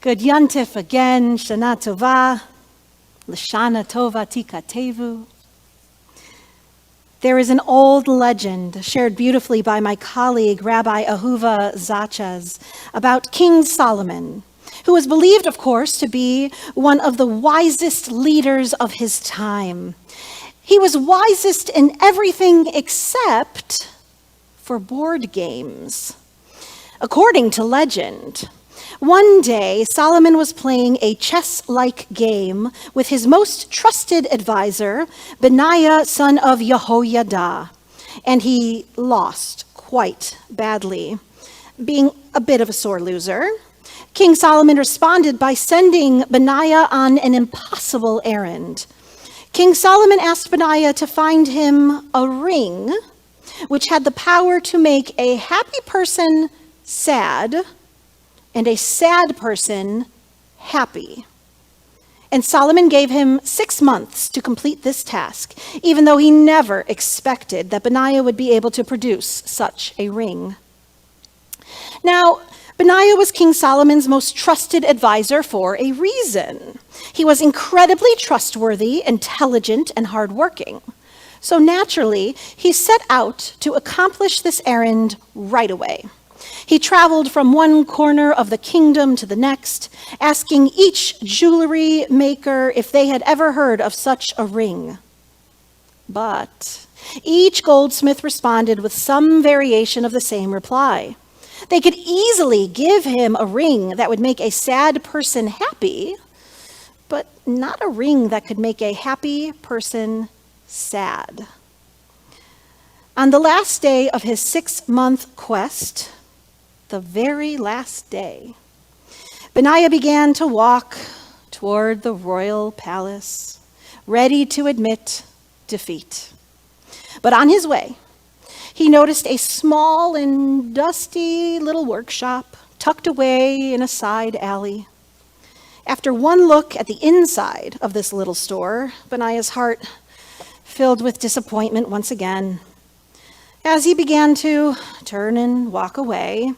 Good Yontif again, Shana Tova, L'Shana Tova Tikatevu. There is an old legend shared beautifully by my colleague, Rabbi Ahuva Zachas, about King Solomon, who was believed, of course, to be one of the wisest leaders of his time. He was wisest in everything except for board games. According to legend, one day Solomon was playing a chess-like game with his most trusted advisor, Benaiah, son of Yehoiada, and he lost quite badly. Being a bit of a sore loser, King Solomon responded by sending Benaiah on an impossible errand. King Solomon asked Benaiah to find him a ring which had the power to make a happy person sad and a sad person happy. And Solomon gave him 6 months to complete this task, even though he never expected that Benaiah would be able to produce such a ring. Now, Benaiah was King Solomon's most trusted advisor for a reason. He was incredibly trustworthy, intelligent, and hardworking. So naturally, he set out to accomplish this errand right away. He traveled from one corner of the kingdom to the next, asking each jewelry maker if they had ever heard of such a ring. But each goldsmith responded with some variation of the same reply. They could easily give him a ring that would make a sad person happy, but not a ring that could make a happy person sad. On the last day of his 6-month quest, the very last day, Benaiah began to walk toward the royal palace, ready to admit defeat. But on his way, he noticed a small and dusty little workshop tucked away in a side alley. After one look at the inside of this little store, Benaiah's heart filled with disappointment once again. As he began to turn and walk away,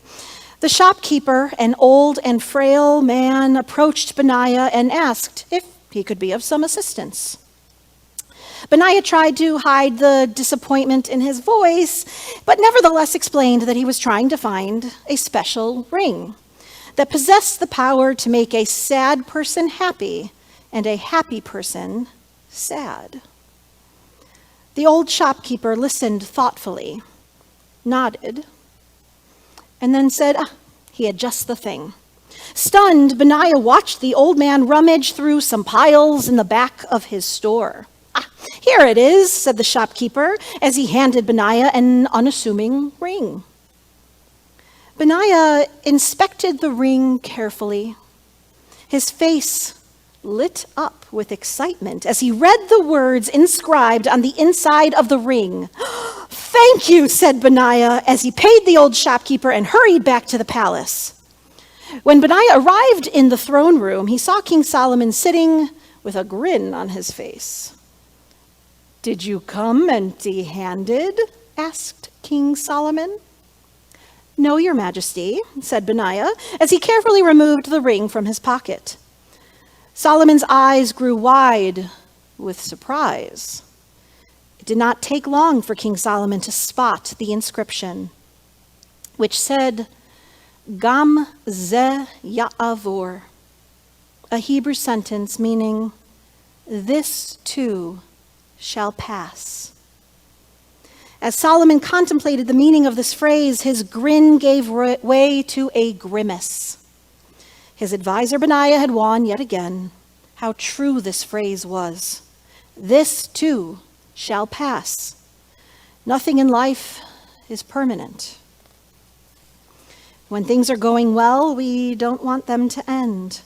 the shopkeeper, an old and frail man, approached Benaiah and asked if he could be of some assistance. Benaiah tried to hide the disappointment in his voice, but nevertheless explained that he was trying to find a special ring that possessed the power to make a sad person happy and a happy person sad. The old shopkeeper listened thoughtfully, nodded, and then said he had just the thing. Stunned, Benaiah watched the old man rummage through some piles in the back of his store. Here it is, said the shopkeeper as he handed Benaiah an unassuming ring. Benaiah inspected the ring carefully. His face lit up with excitement as he read the words inscribed on the inside of the ring. Thank you, said Benaiah as he paid the old shopkeeper and hurried back to the palace. When Benaiah arrived in the throne room, he saw King Solomon sitting with a grin on his face. Did you come empty-handed? Asked King Solomon. No, Your Majesty, said Benaiah as he carefully removed the ring from his pocket. Solomon's eyes grew wide with surprise. It did not take long for King Solomon to spot the inscription, which said, Gam ze ya'avor, a Hebrew sentence meaning, this too shall pass. As Solomon contemplated the meaning of this phrase, his grin gave way to a grimace. His advisor Benaiah had won yet again. How true this phrase was. This too shall pass. Nothing in life is permanent. When things are going well, we don't want them to end.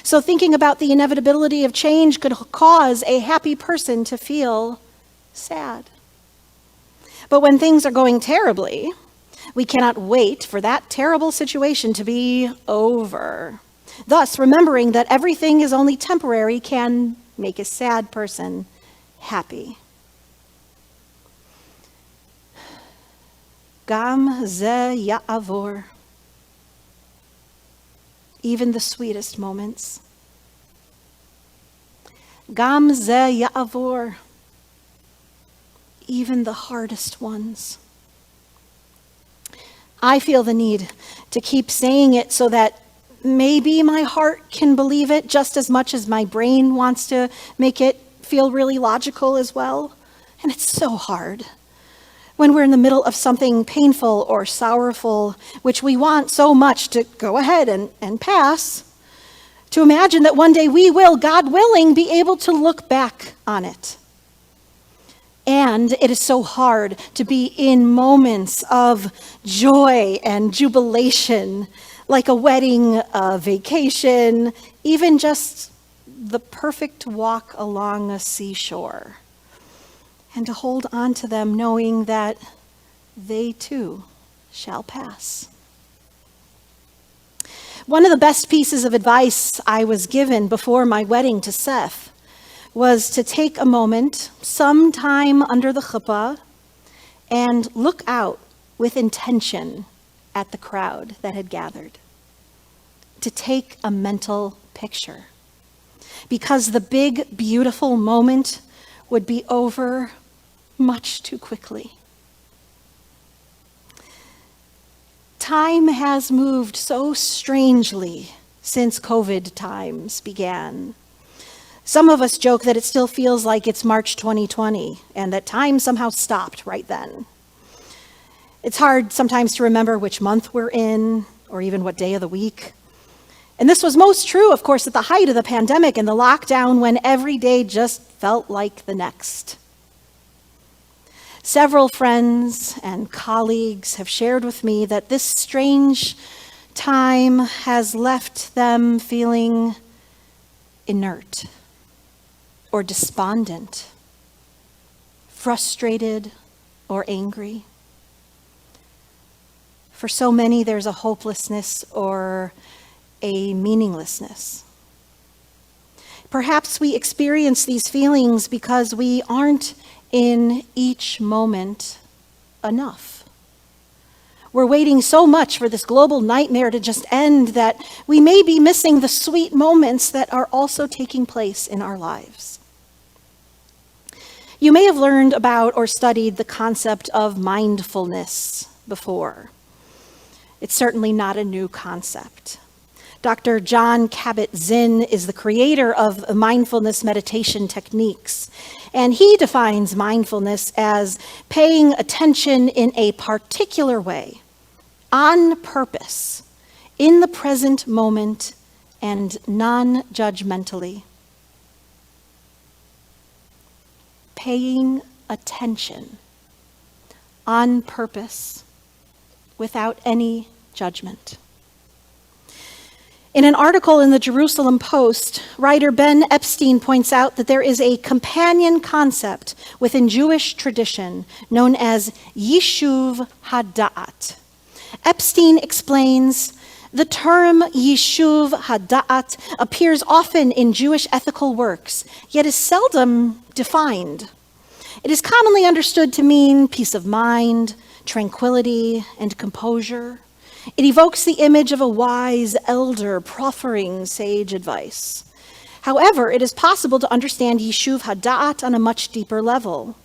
So thinking about the inevitability of change could cause a happy person to feel sad. But when things are going terribly, we cannot wait for that terrible situation to be over. Thus, remembering that everything is only temporary can make a sad person happy. Gam ze ya'avor. even the sweetest moments. Gam ze ya'avor, even the hardest ones. I feel the need to keep saying it so that maybe my heart can believe it just as much as my brain wants to make it feel really logical as well. And it's so hard when we're in the middle of something painful or sorrowful, which we want so much to go ahead and pass, to imagine that one day we will, God willing, be able to look back on it. And it is so hard to be in moments of joy and jubilation, like a wedding, a vacation, even just the perfect walk along a seashore. And to hold on to them knowing that they too shall pass. One of the best pieces of advice I was given before my wedding to Seth was to take a moment, sometime under the chuppah, and look out with intention at the crowd that had gathered. To take a mental picture. Because the big, beautiful moment would be over much too quickly. Time has moved so strangely since COVID times began. Some of us joke that it still feels like it's March 2020 and that time somehow stopped right then. It's hard sometimes to remember which month we're in or even what day of the week. And this was most true, of course, at the height of the pandemic and the lockdown when every day just felt like the next. Several friends and colleagues have shared with me that this strange time has left them feeling inert or despondent, frustrated or angry. For so many, there's a hopelessness or a meaninglessness. Perhaps we experience these feelings because we aren't in each moment enough. We're waiting so much for this global nightmare to just end that we may be missing the sweet moments that are also taking place in our lives. You may have learned about or studied the concept of mindfulness before. It's certainly not a new concept. Dr. John Kabat-Zinn is the creator of mindfulness meditation techniques, and he defines mindfulness as paying attention in a particular way, on purpose, in the present moment, and non-judgmentally. Paying attention on purpose without any judgment. In an article in the Jerusalem Post, writer Ben Epstein points out that there is a companion concept within Jewish tradition known as Yishuv HaDaat. Epstein explains, the term Yishuv HaDaat appears often in Jewish ethical works, yet is seldom defined. It is commonly understood to mean peace of mind, tranquility, and composure. It evokes the image of a wise elder proffering sage advice. However, it is possible to understand Yishuv HaDaat on a much deeper level.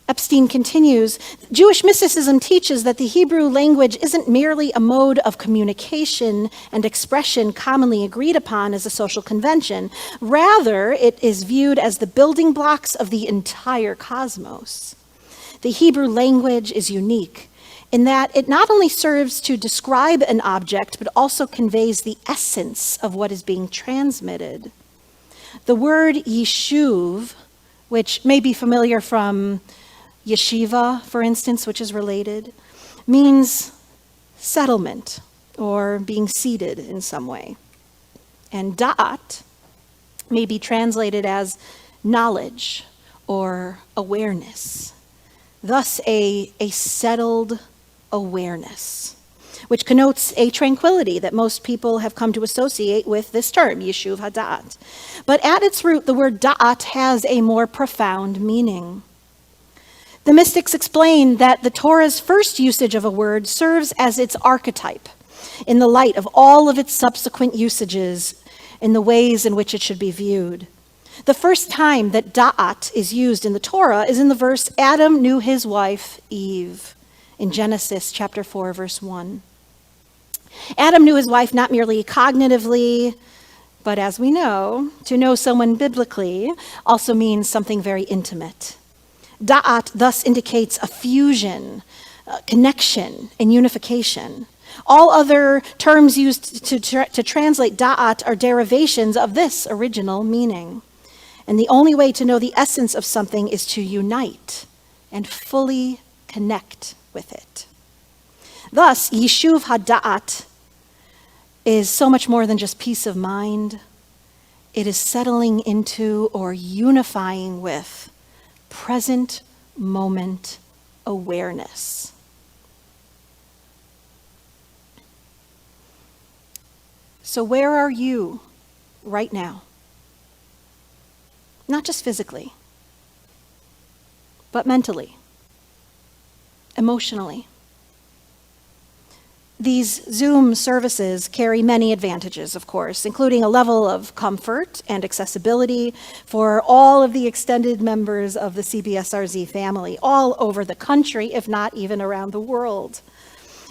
Epstein continues, Jewish mysticism teaches that the Hebrew language isn't merely a mode of communication and expression commonly agreed upon as a social convention. Rather, it is viewed as the building blocks of the entire cosmos. The Hebrew language is unique in that it not only serves to describe an object, but also conveys the essence of what is being transmitted. The word Yishuv, which may be familiar from yeshiva, for instance, which is related, means settlement or being seated in some way. And da'at may be translated as knowledge or awareness. Thus, a settled awareness, which connotes a tranquility that most people have come to associate with this term, Yishuv HaDaat. But at its root, the word da'at has a more profound meaning. The mystics explain that the Torah's first usage of a word serves as its archetype, in the light of all of its subsequent usages in the ways in which it should be viewed. The first time that da'at is used in the Torah is in the verse, Adam knew his wife Eve, in Genesis chapter 4, verse 1. Adam knew his wife not merely cognitively, but as we know, to know someone biblically also means something very intimate. Da'at thus indicates a fusion, connection, and unification. All other terms used to translate da'at are derivations of this original meaning. And the only way to know the essence of something is to unite and fully connect with it. Thus, Yishuv HaDaat is so much more than just peace of mind. It is settling into or unifying with present moment awareness. So where are you right now? Not just physically, but mentally, emotionally. These Zoom services carry many advantages, of course, including a level of comfort and accessibility for all of the extended members of the CBSRZ family, all over the country, if not even around the world.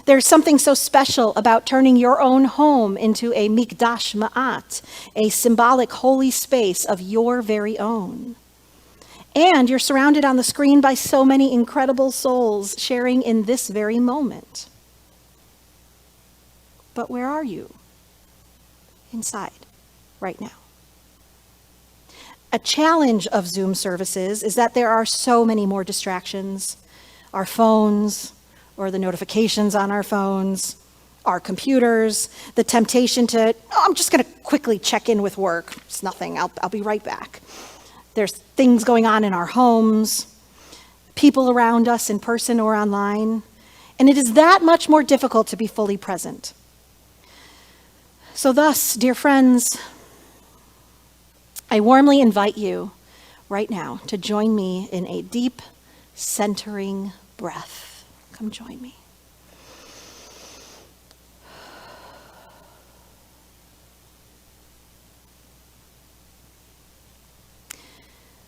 There's something so special about turning your own home into a mikdash ma'at, a symbolic holy space of your very own. And you're surrounded on the screen by so many incredible souls sharing in this very moment. But where are you? Inside, right now. A challenge of Zoom services is that there are so many more distractions. Our phones, or the notifications on our phones, our computers, the temptation to, I'm just going to quickly check in with work. It's nothing, I'll be right back. There's things going on in our homes, people around us in person or online, and it is that much more difficult to be fully present. So thus, dear friends, I warmly invite you right now to join me in a deep, centering breath. Come join me.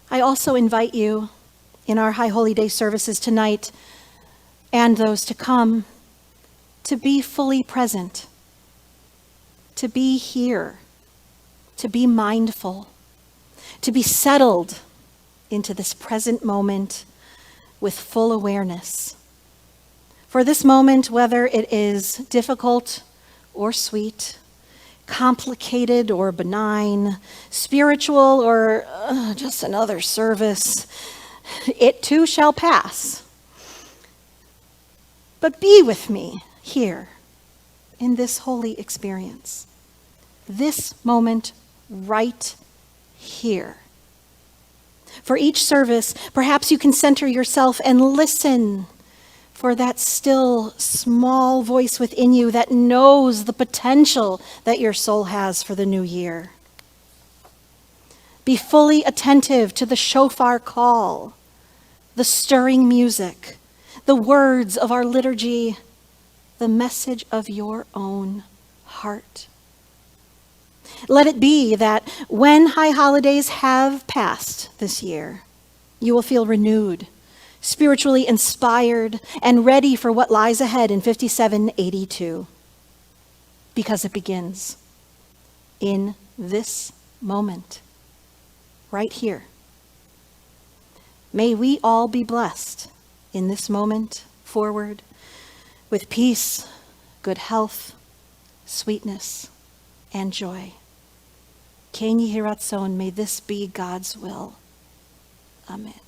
I also invite you in our High Holy Day services tonight and those to come to be fully present, to be here, to be mindful, to be settled into this present moment with full awareness. For this moment, whether it is difficult or sweet, complicated or benign, spiritual or just another service, it too shall pass. But be with me here in this holy experience, this moment right here. For each service, perhaps you can center yourself and listen for that still small voice within you that knows the potential that your soul has for the new year. Be fully attentive to the shofar call, the stirring music, the words of our liturgy, the message of your own heart. Let it be that when high holidays have passed this year, you will feel renewed, spiritually inspired, and ready for what lies ahead in 5782. Because it begins in this moment, right here. May we all be blessed in this moment forward with peace, good health, sweetness, and joy. Ken Yehi Ratzon, may this be God's will. Amen.